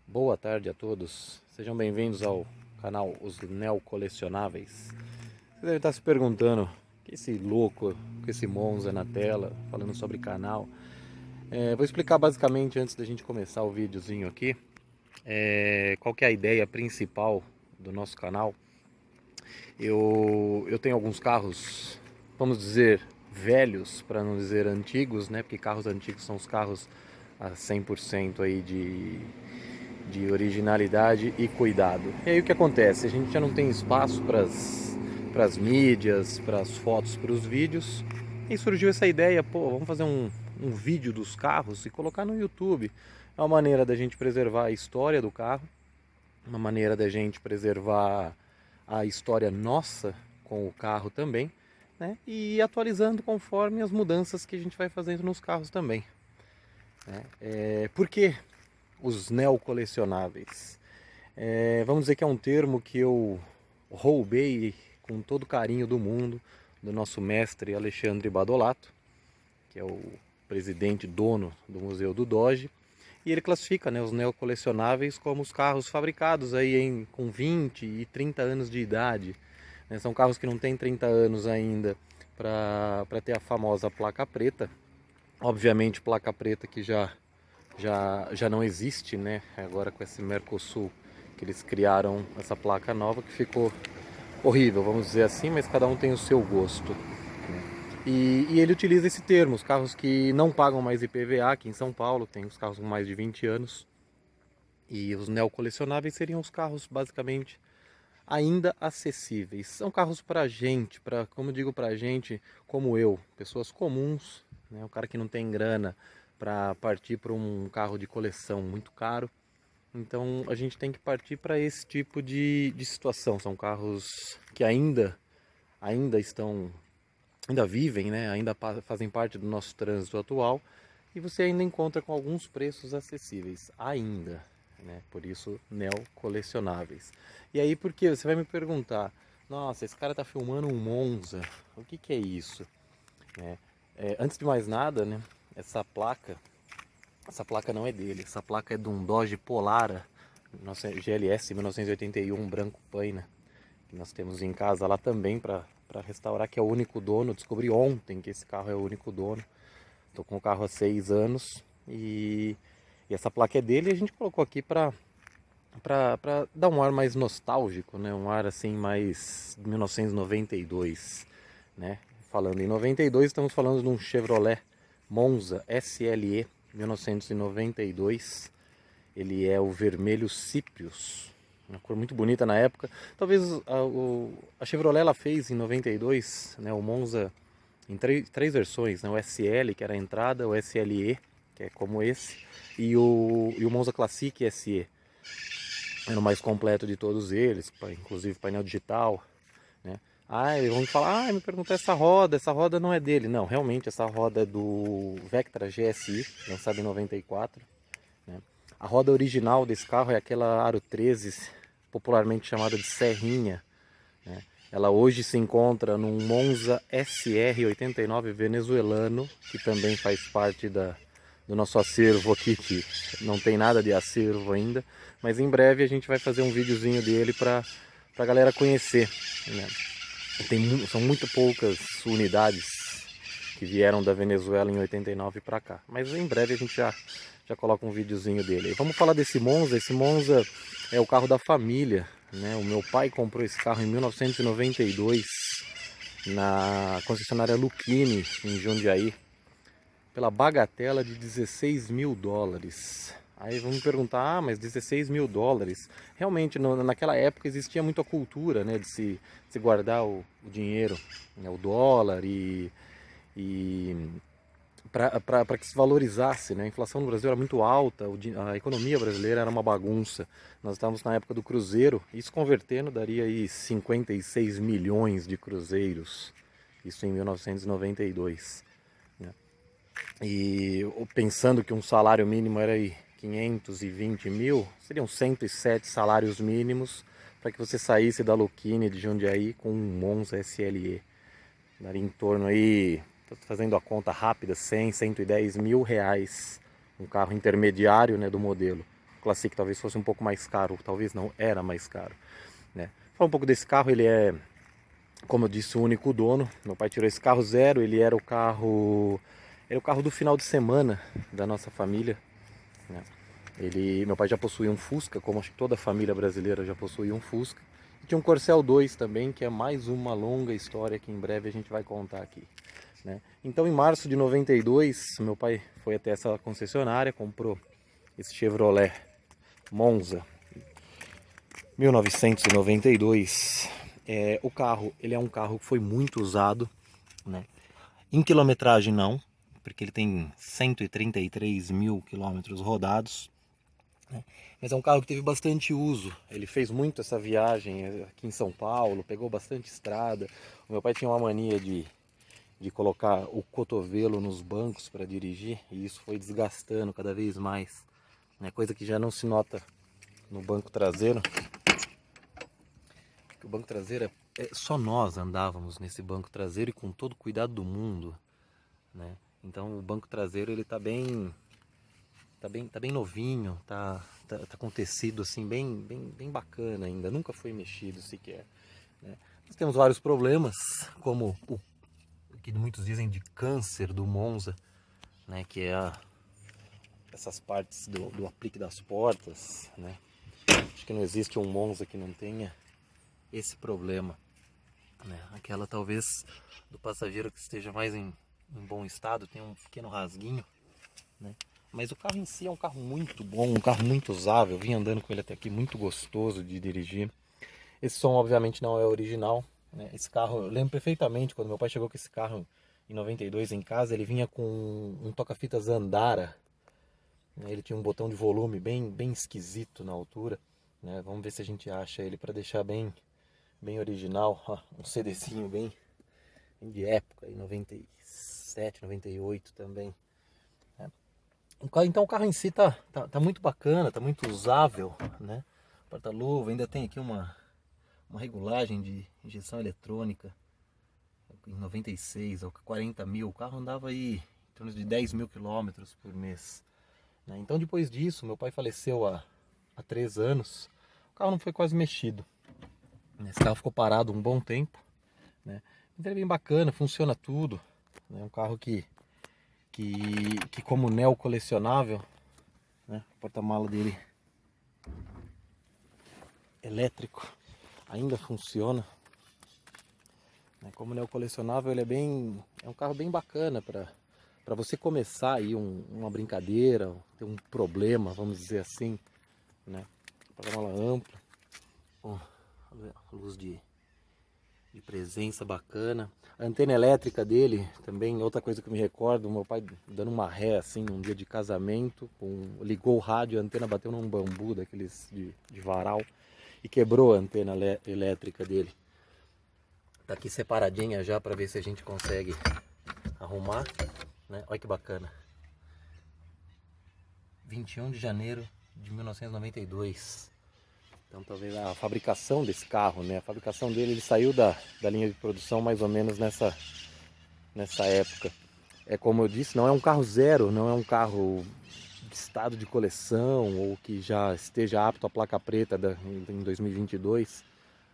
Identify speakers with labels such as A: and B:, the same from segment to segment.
A: Boa tarde a todos, sejam bem-vindos ao canal Os Neocolecionáveis. Você deve estar se perguntando, que esse louco, com esse Monza na tela, falando sobre canal. Vou explicar basicamente antes da gente começar o videozinho aqui, qual que é a ideia principal do nosso canal. Eu tenho alguns carros, vamos dizer, velhos, para não dizer antigos, né? Porque carros antigos são os carros a 100% aí de originalidade e cuidado. E aí o que acontece? A gente já não tem espaço para as mídias, para as fotos, para os vídeos. E surgiu essa ideia, pô, vamos fazer um vídeo dos carros e colocar no YouTube. É uma maneira da gente preservar a história do carro, uma maneira da gente preservar a história nossa com o carro também, né? E ir atualizando conforme as mudanças que a gente vai fazendo nos carros também. Né? Por que os neocolecionáveis? Vamos dizer que é um termo que eu roubei com todo o carinho do mundo do nosso mestre Alexandre Badolato, que é o presidente dono do Museu do Doge, e ele classifica, né, os neocolecionáveis como os carros fabricados aí com 20 e 30 anos de idade. Né? São carros que não têm 30 anos ainda para ter a famosa placa preta. Obviamente placa preta que já não existe, né? Agora com esse Mercosul que eles criaram essa placa nova que ficou horrível, vamos dizer assim, mas cada um tem o seu gosto. E ele utiliza esse termo, os carros que não pagam mais IPVA aqui em São Paulo, tem os carros com mais de 20 anos. E os neocolecionáveis seriam os carros basicamente ainda acessíveis. São carros para gente, como eu digo para gente, como eu, pessoas comuns, né? O cara que não tem grana para partir para um carro de coleção muito caro. Então a gente tem que partir para esse tipo de situação. São carros que ainda estão, ainda vivem, né? Ainda fazem parte do nosso trânsito atual e você ainda encontra com alguns preços acessíveis, ainda, né? Por isso, neocolecionáveis. E aí, porque você vai me perguntar, nossa, esse cara tá filmando um Monza, o que que é isso? Né? Antes de mais nada, né? Essa placa, essa placa não é dele, essa placa é de um Dodge Polara, nossa GLS 1981 branco paina, que nós temos em casa lá também para restaurar, que é o único dono. Descobri ontem que esse carro é o único dono. Estou com o carro há 6 anos e essa placa é dele e a gente colocou aqui para dar um ar mais nostálgico, né? Um ar assim mais 1992, né? Falando em 92, estamos falando de um Chevrolet Monza SLE 1992. Ele é o vermelho Ciprius, uma cor muito bonita na época. Talvez a Chevrolet ela fez em 92, né, o Monza em três versões, né, o SL, que era a entrada, o SLE, que é como esse, e o Monza Classic SE. Era o mais completo de todos eles, inclusive painel digital. Né? E vão falar, me perguntar essa roda não é dele. Não, realmente essa roda é do Vectra GSI, lançado em 94. Né? A roda original desse carro é aquela Aro 13, popularmente chamada de Serrinha. Né? Ela hoje se encontra num Monza SR89 venezuelano, que também faz parte do nosso acervo aqui, que não tem nada de acervo ainda, mas em breve a gente vai fazer um videozinho dele para a galera conhecer. Né? São muito poucas unidades que vieram da Venezuela em 89 para cá, mas em breve a gente já coloca um videozinho dele. E vamos falar desse Monza. Esse Monza é o carro da família, né? O meu pai comprou esse carro em 1992 na concessionária Lucchini, em Jundiaí, pela bagatela de 16 mil dólares. Aí vamos me perguntar, mas 16 mil dólares? Realmente, naquela época existia muito a cultura, né, de se guardar o dinheiro, né, o dólar e para que se valorizasse, né? A inflação no Brasil era muito alta, a economia brasileira era uma bagunça. Nós estávamos na época do cruzeiro, isso convertendo daria aí 56 milhões de cruzeiros, isso em 1992. Né? E pensando que um salário mínimo era aí 520 mil, seriam 107 salários mínimos para que você saísse da Lucchini de Jundiaí com um Monza SLE. Daria em torno aí, tô fazendo a conta rápida, 100, 110 mil reais. Um carro intermediário, né, do modelo. Classic talvez fosse um pouco mais caro, talvez não, era mais caro, né? Falar um pouco desse carro, ele é, como eu disse, o único dono. Meu pai tirou esse carro zero, ele era o carro do final de semana da nossa família, né? Meu pai já possuía um Fusca, como acho que toda família brasileira já possuía um Fusca. E tinha um Corcel 2 também, que é mais uma longa história que em breve a gente vai contar aqui, né? Então, em março de 92, meu pai foi até essa concessionária, comprou esse Chevrolet Monza 1992. O carro, ele é um carro que foi muito usado, né? Em quilometragem não, porque ele tem 133 mil quilômetros rodados, né? Mas é um carro que teve bastante uso. Ele fez muito essa viagem aqui em São Paulo, pegou bastante estrada. O meu pai tinha uma mania de colocar o cotovelo nos bancos para dirigir, e isso foi desgastando cada vez mais, né? Coisa que já não se nota no banco traseiro. O banco traseiro só nós andávamos nesse banco traseiro e com todo o cuidado do mundo, né? Então o banco traseiro ele tá bem novinho, tá com tecido assim bem bacana ainda, nunca foi mexido sequer, né? Nós temos vários problemas, como o que muitos dizem de câncer do Monza, né? Que é essas partes do aplique das portas, né? Acho que não existe um Monza que não tenha esse problema, né? Aquela talvez do passageiro que esteja mais em bom estado tem um pequeno rasguinho, né? Mas o carro em si é um carro muito bom, um carro muito usável. Eu vim andando com ele até aqui, muito gostoso de dirigir. Esse som obviamente não é original, né? Esse carro, eu lembro perfeitamente quando meu pai chegou com esse carro em 92 em casa, ele vinha com um toca-fitas Andara, né? Ele tinha um botão de volume bem esquisito na altura, né? Vamos ver se a gente acha ele para deixar bem original. Ó, um CDzinho bem de época, em 97, 98 também, né? Então o carro em si tá muito bacana, tá muito usável, né? Porta-luva, ainda tem aqui uma regulagem de injeção eletrônica em 96, ou 40 mil. O carro andava aí em torno de 10 mil quilômetros por mês, né? Então depois disso, meu pai faleceu há 3 anos, o carro não foi quase mexido. Esse carro ficou parado um bom tempo, né? Então é bem bacana, funciona tudo, né? Um carro que como neo colecionável, né? O porta-mala dele elétrico ainda funciona, né? Como neo colecionável, ele é um carro bem bacana para você começar aí uma brincadeira, ter um problema, vamos dizer assim, né? Porta-mala amplo, ó, luz de presença bacana. A antena elétrica dele também, outra coisa que eu me recordo, meu pai dando uma ré assim num dia de casamento, ligou o rádio, a antena bateu num bambu daqueles de varal e quebrou a antena elétrica dele. Tá aqui separadinha já para ver se a gente consegue arrumar, né? Olha que bacana. 21 de janeiro de 1992. Então talvez a fabricação desse carro, né? A fabricação dele, ele saiu da linha de produção mais ou menos nessa época. É como eu disse, não é um carro zero, não é um carro de estado de coleção ou que já esteja apto à placa preta em 2022,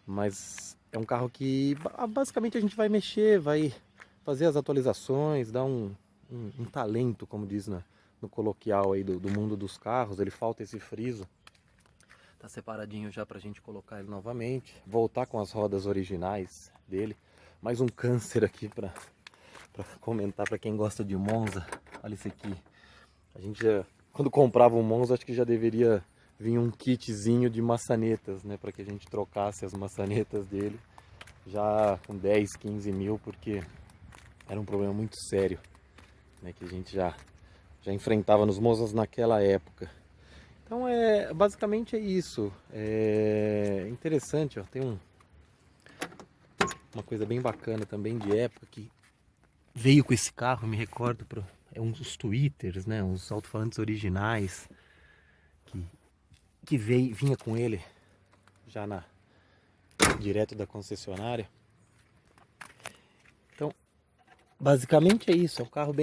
A: mas é um carro que basicamente a gente vai mexer, vai fazer as atualizações, dar um talento, como diz no coloquial aí do mundo dos carros. Ele falta esse friso. Tá separadinho já pra gente colocar ele novamente, voltar com as rodas originais dele. Mais um câncer aqui pra comentar pra quem gosta de Monza. Olha isso aqui. A gente quando comprava um Monza, acho que já deveria vir um kitzinho de maçanetas, né? Pra que a gente trocasse as maçanetas dele já com 10, 15 mil, porque era um problema muito sério, né? Que a gente já enfrentava nos Monzas naquela época. Então basicamente é isso. É interessante, ó, tem uma coisa bem bacana também de época que veio com esse carro, eu me recordo, uns tweeters, né, uns alto-falantes originais que vinha com ele já direto da concessionária. Então, basicamente é isso, é um carro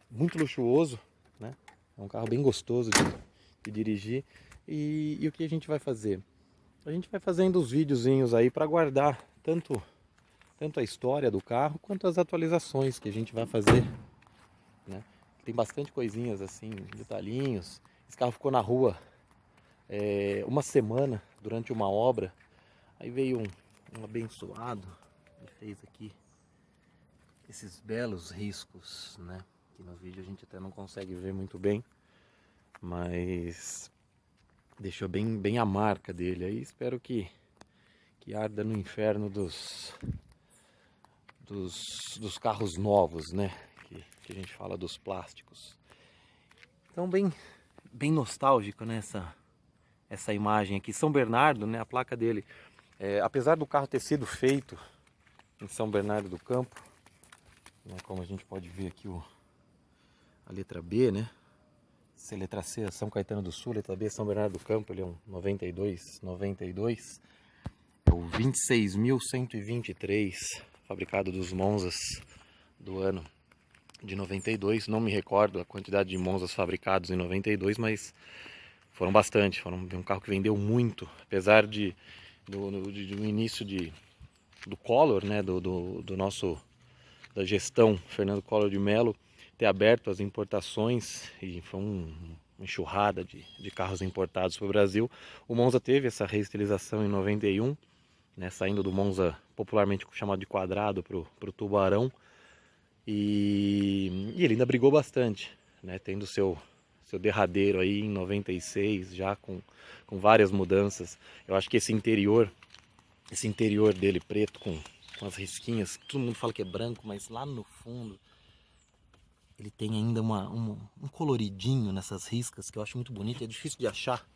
A: muito luxuoso, né? É um carro bem gostoso de dirigir. E o que a gente vai fazer? A gente vai fazendo os videozinhos aí para guardar tanto a história do carro quanto as atualizações que a gente vai fazer, né? Tem bastante coisinhas assim, detalhinhos. Esse carro ficou na rua uma semana durante uma obra. Aí veio um abençoado e fez aqui esses belos riscos, né? Que no vídeo a gente até não consegue ver muito bem, mas deixou bem a marca dele. Aí espero que arda no inferno dos carros novos, né? Que a gente fala dos plásticos. Então bem nostálgico, né? Essa imagem aqui. São Bernardo, né? A placa dele. Apesar do carro ter sido feito em São Bernardo do Campo, né? Como a gente pode ver aqui a letra B, né? Essa letra C é São Caetano do Sul, letra B é São Bernardo do Campo, ele é um 92, é o 26.123, fabricado dos Monzas do ano de 92, não me recordo a quantidade de Monzas fabricados em 92, mas foram bastante, foram um carro que vendeu muito, apesar do início do Collor, né, do nosso, da gestão Fernando Collor de Mello, ter aberto as importações, e foi uma enxurrada de carros importados para o Brasil. O Monza teve essa reestilização em 91, né, saindo do Monza popularmente chamado de quadrado para o tubarão, e ele ainda brigou bastante, né, tendo seu derradeiro aí em 96, já com várias mudanças. Eu acho que esse interior dele preto com as risquinhas, todo mundo fala que é branco, mas lá no fundo ele tem ainda um coloridinho nessas riscas que eu acho muito bonito. É difícil de achar,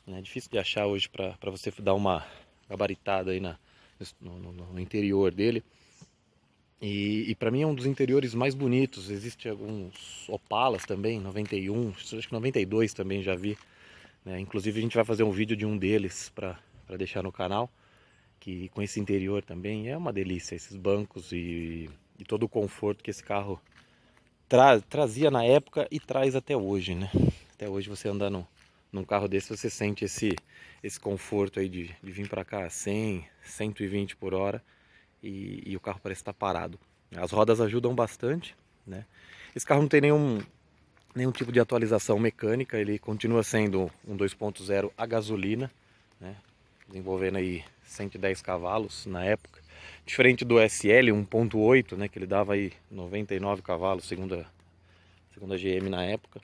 A: né? É difícil de achar hoje para você dar uma gabaritada aí no interior dele. E para mim é um dos interiores mais bonitos. Existem alguns Opalas também, 91, acho que 92 também já vi, né? Inclusive a gente vai fazer um vídeo de um deles para deixar no canal, que com esse interior também é uma delícia, esses bancos e todo o conforto que esse carro trazia na época e traz até hoje, né? Até hoje você andar num carro desse, você sente esse conforto aí de vir para cá a 100, 120 por hora e o carro parece estar parado. As rodas ajudam bastante, né? Esse carro não tem nenhum tipo de atualização mecânica, ele continua sendo um 2.0 a gasolina, né? Desenvolvendo aí 110 cavalos na época. Diferente do SL 1.8, né, que ele dava aí 99 cavalos, segundo a GM na época.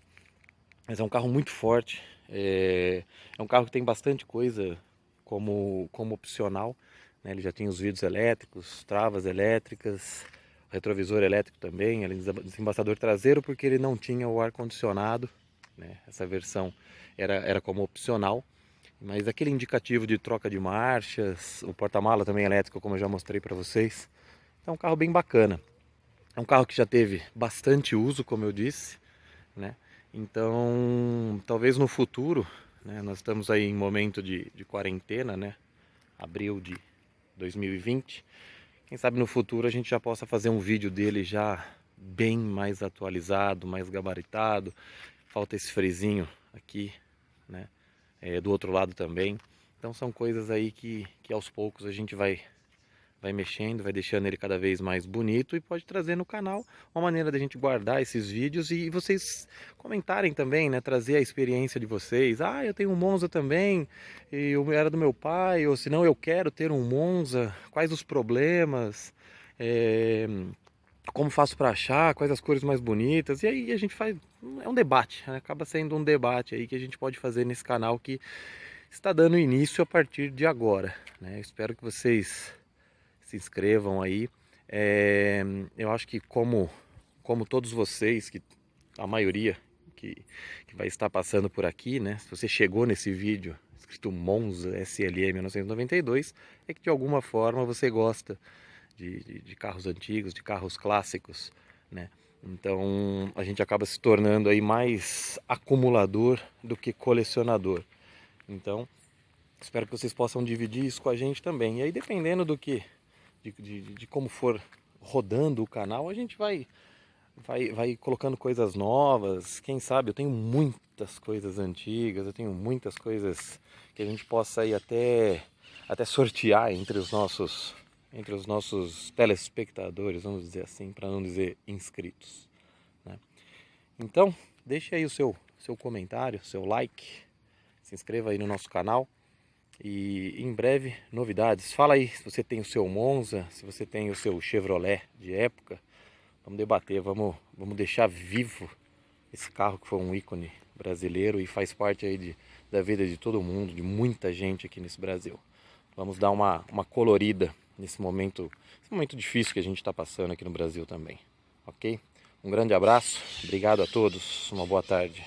A: Mas é um carro muito forte, é um carro que tem bastante coisa como opcional, né? Ele já tem os vidros elétricos, travas elétricas, retrovisor elétrico também, além do desembaçador traseiro, porque ele não tinha o ar-condicionado, né? Essa versão era como opcional. Mas aquele indicativo de troca de marchas, o porta-mala também elétrico, como eu já mostrei para vocês. É um carro bem bacana. É um carro que já teve bastante uso, como eu disse, né? Então, talvez no futuro, né, nós estamos aí em momento de quarentena, né? Abril de 2020. Quem sabe no futuro a gente já possa fazer um vídeo dele já bem mais atualizado, mais gabaritado. Falta esse frezinho aqui, né? Do outro lado também. Então são coisas aí que aos poucos a gente vai mexendo, vai deixando ele cada vez mais bonito e pode trazer no canal uma maneira da gente guardar esses vídeos e vocês comentarem também, né? Trazer a experiência de vocês. Ah, eu tenho um Monza também, e era do meu pai, ou se não eu quero ter um Monza, quais os problemas, como faço para achar, quais as cores mais bonitas, e aí a gente faz, é um debate, né? Acaba sendo um debate aí que a gente pode fazer nesse canal que está dando início a partir de agora, né? Espero que vocês se inscrevam aí. Eu acho que como todos vocês, que a maioria que vai estar passando por aqui, né? Se você chegou nesse vídeo escrito Monza SLE 1992, é que de alguma forma você gosta de carros antigos, de carros clássicos, né? Então a gente acaba se tornando aí mais acumulador do que colecionador. Então espero que vocês possam dividir isso com a gente também. E aí dependendo de como for rodando o canal, a gente vai vai colocando coisas novas. Quem sabe, eu tenho muitas coisas antigas, eu tenho muitas coisas que a gente possa aí até sortear entre os nossos telespectadores, vamos dizer assim, para não dizer inscritos, né? Então, deixe aí o seu comentário, seu like, se inscreva aí no nosso canal e em breve novidades. Fala aí se você tem o seu Monza, se você tem o seu Chevrolet de época. Vamos debater, vamos deixar vivo esse carro que foi um ícone brasileiro e faz parte aí da vida de todo mundo, de muita gente aqui nesse Brasil. Vamos dar uma colorida nesse momento difícil que a gente está passando aqui no Brasil também, ok? Um grande abraço, obrigado a todos, uma boa tarde.